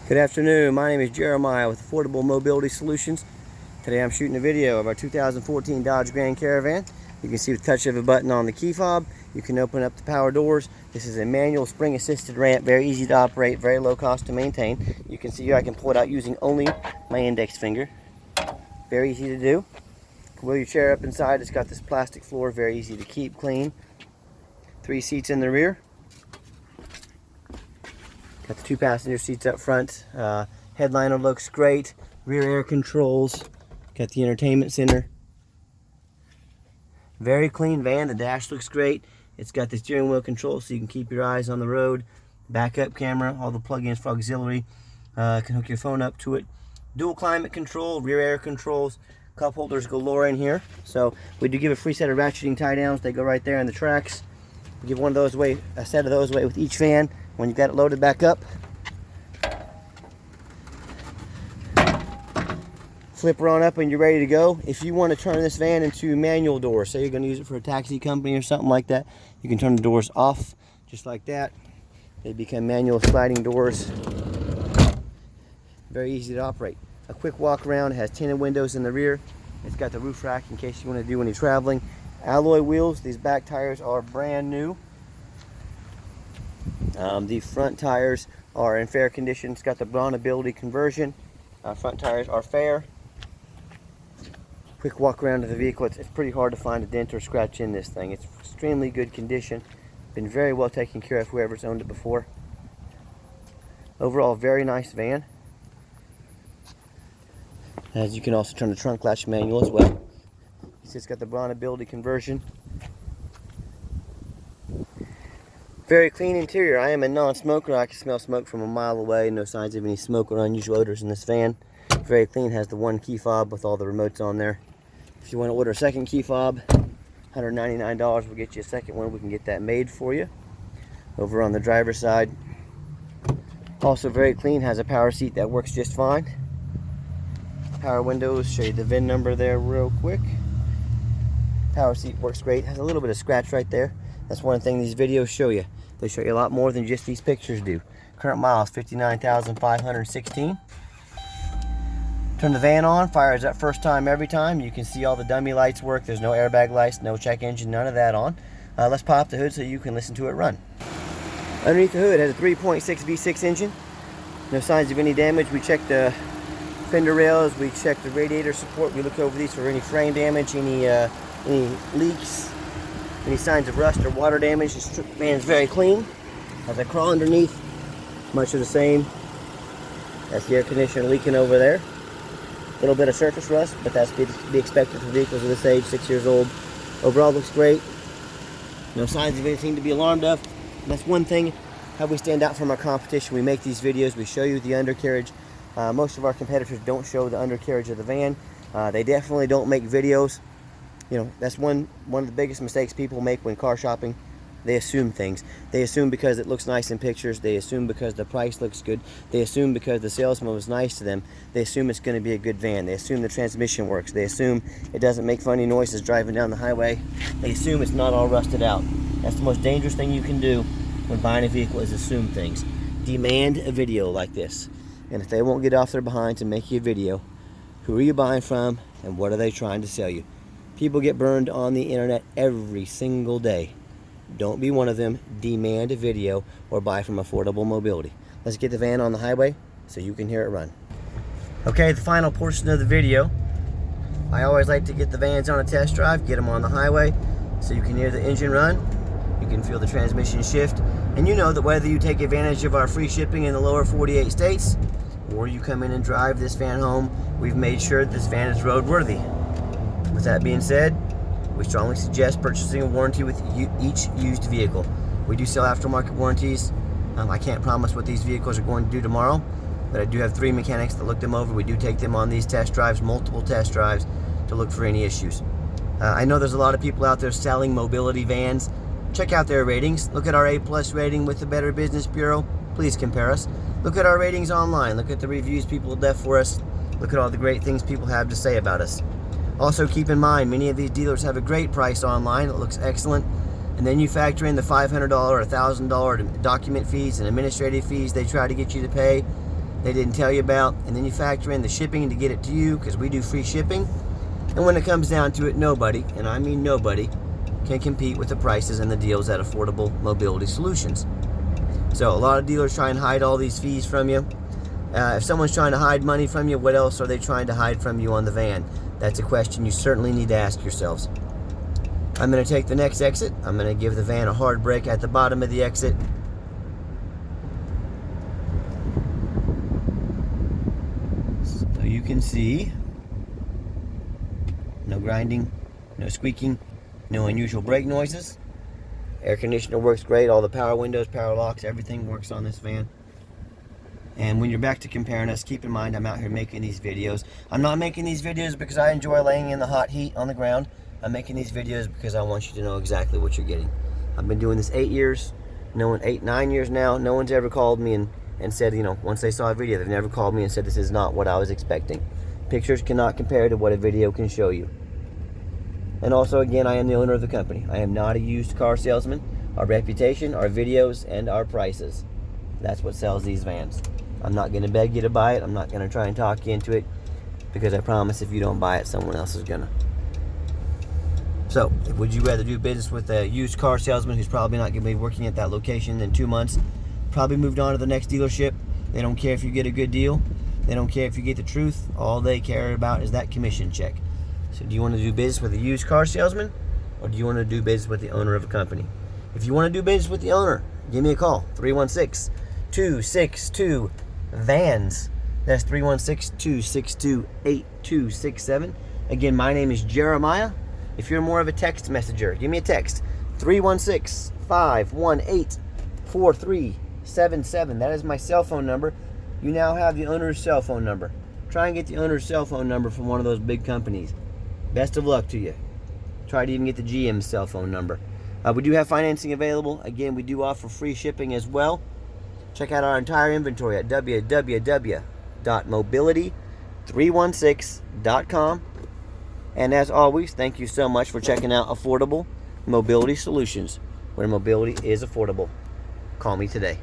Good afternoon, my name is Jeremiah with Affordable Mobility Solutions. Today I'm shooting a video of our 2014 Dodge Grand Caravan. You can see with the touch of a button on the key fob, you can open up the power doors. This is a manual spring assisted ramp, very easy to operate, very low cost to maintain. You can see here I can pull it out using only my index finger. Very easy to do. Wheel your chair up inside, it's got this plastic floor, very easy to keep clean. 3 seats in the rear. Got the 2 passenger seats up front. Headliner looks great. Rear air controls. Got the entertainment center. Very clean van. The dash looks great. It's got the steering wheel control so you can keep your eyes on the road. Backup camera, all the plug-ins for auxiliary. Can hook your phone up to it. Dual climate control, rear air controls. Cup holders galore in here. So we do give a free set of ratcheting tie downs. They go right there in the tracks. We give one of those away, a set of those away with each van when you've got it loaded back up. Flipper on up and you're ready to go. If you want to turn this van into manual doors, say you're going to use it for a taxi company or something like that, you can turn the doors off just like that. They become manual sliding doors. Very easy to operate. A quick walk around. It has tinted windows in the rear. It's got the roof rack in case you want to do any traveling. Alloy wheels. These back tires are brand new. The front tires are in fair condition. It's got the bondability conversion. Front tires are fair. Quick walk around of the vehicle. It's pretty hard to find a dent or scratch in this thing. It's extremely good condition. Been very well taken care of whoever's owned it before. Overall, very nice van. As you can also turn the trunk latch manual as well. It's got the bondability conversion. Very clean interior. I am a non-smoker. I can smell smoke from a mile away. No signs of any smoke or unusual odors in this van. Very clean. Has the 1 key fob with all the remotes on there. If you want to order a second key fob, $199 will get you a second one. We can get that made for you. Over on the driver's side, also very clean. Has a power seat that works just fine. Power windows. Show you the VIN number there real quick. Power seat works great. Has a little bit of scratch right there. That's one thing these videos show you. They show you a lot more than just these pictures do. Current miles, 59,516. Turn the van on, fires up first time every time. You can see all the dummy lights work. There's no airbag lights, no check engine, none of that on. Let's pop the hood so you can listen to it run. Underneath the hood, it has a 3.6 V6 engine. No signs of any damage. We checked the fender rails, we checked the radiator support. We looked over these for any frame damage, any leaks, any signs of rust or water damage. This van is very clean. As I crawl underneath, much of the same. That's the air conditioner leaking over there. A little bit of surface rust, but that's to be expected for vehicles of this age, 6 years old. Overall looks great. No signs of anything to be alarmed of. And that's one thing how we stand out from our competition. We make these videos, we show you the undercarriage. Most of our competitors don't show the undercarriage of the van. They definitely don't make videos. You know, that's one of the biggest mistakes people make when car shopping. They assume things. They assume because it looks nice in pictures. They assume because the price looks good. They assume because the salesman was nice to them. They assume it's going to be a good van. They assume the transmission works. They assume it doesn't make funny noises driving down the highway. They assume it's not all rusted out. That's the most dangerous thing you can do when buying a vehicle, is assume things. Demand a video like this. And if they won't get off their behind to make you a video, who are you buying from and what are they trying to sell you? People get burned on the internet every single day. Don't be one of them. Demand a video or buy from Affordable Mobility. Let's get the van on the highway so you can hear it run. Okay, the final portion of the video. I always like to get the vans on a test drive, get them on the highway so you can hear the engine run. You can feel the transmission shift. And you know that whether you take advantage of our free shipping in the lower 48 states or you come in and drive this van home, we've made sure this van is roadworthy. With that being said, we strongly suggest purchasing a warranty with each used vehicle. We do sell aftermarket warranties. I can't promise what these vehicles are going to do tomorrow, but I do have 3 mechanics that look them over. We do take them on these test drives, multiple test drives, to look for any issues. I know there's a lot of people out there selling mobility vans. Check out their ratings. Look at our A+ rating with the Better Business Bureau. Please compare us. Look at our ratings online. Look at the reviews people have left for us. Look at all the great things people have to say about us. Also keep in mind, many of these dealers have a great price online. It looks excellent. And then you factor in the $500 or $1,000 document fees and administrative fees they try to get you to pay. they didn't tell you about, and then you factor in the shipping to get it to you, because we do free shipping. And when it comes down to it, nobody, and I mean nobody, can compete with the prices and the deals at Affordable Mobility Solutions. So a lot of dealers try and hide all these fees from you. If someone's trying to hide money from you, what else are they trying to hide from you on the van? That's a question you certainly need to ask yourselves. I'm going to take the next exit. I'm going to give the van a hard brake at the bottom of the exit. So you can see no grinding, no squeaking, no unusual brake noises. Air conditioner works great. All the power windows, power locks, everything works on this van. And when you're back to comparing us, keep in mind I'm out here making these videos. I'm not making these videos because I enjoy laying in the hot heat on the ground. I'm making these videos because I want you to know exactly what you're getting. I've been doing this 8 years, 9 years now. No one's ever called me and said, you know, once they saw a video, they've never called me and said this is not what I was expecting. Pictures cannot compare to what a video can show you. And also, again, I am the owner of the company. I am not a used car salesman. Our reputation, our videos, and our prices. That's what sells these vans. I'm not going to beg you to buy it. I'm not going to try and talk you into it, because I promise if you don't buy it, someone else is going to. So, would you rather do business with a used car salesman who's probably not going to be working at that location in 2 months, probably moved on to the next dealership? They don't care if you get a good deal. They don't care if you get the truth. All they care about is that commission check. So do you want to do business with a used car salesman, or do you want to do business with the owner of a company? If you want to do business with the owner, give me a call, 316-262-VANS. That's 316-262-8267. Again, my name is Jeremiah. If you're more of a text messenger, give me a text, 316-518-4377. That is my cell phone number. You now have the owner's cell phone number. Try and get the owner's cell phone number from one of those big companies. Best of luck to you. Try to even get the GM's cell phone number. We do have financing available. Again, we do offer free shipping as well. Check out our entire inventory at www.mobility316.com. And as always, thank you so much for checking out Affordable Mobility Solutions, where mobility is affordable. Call me today.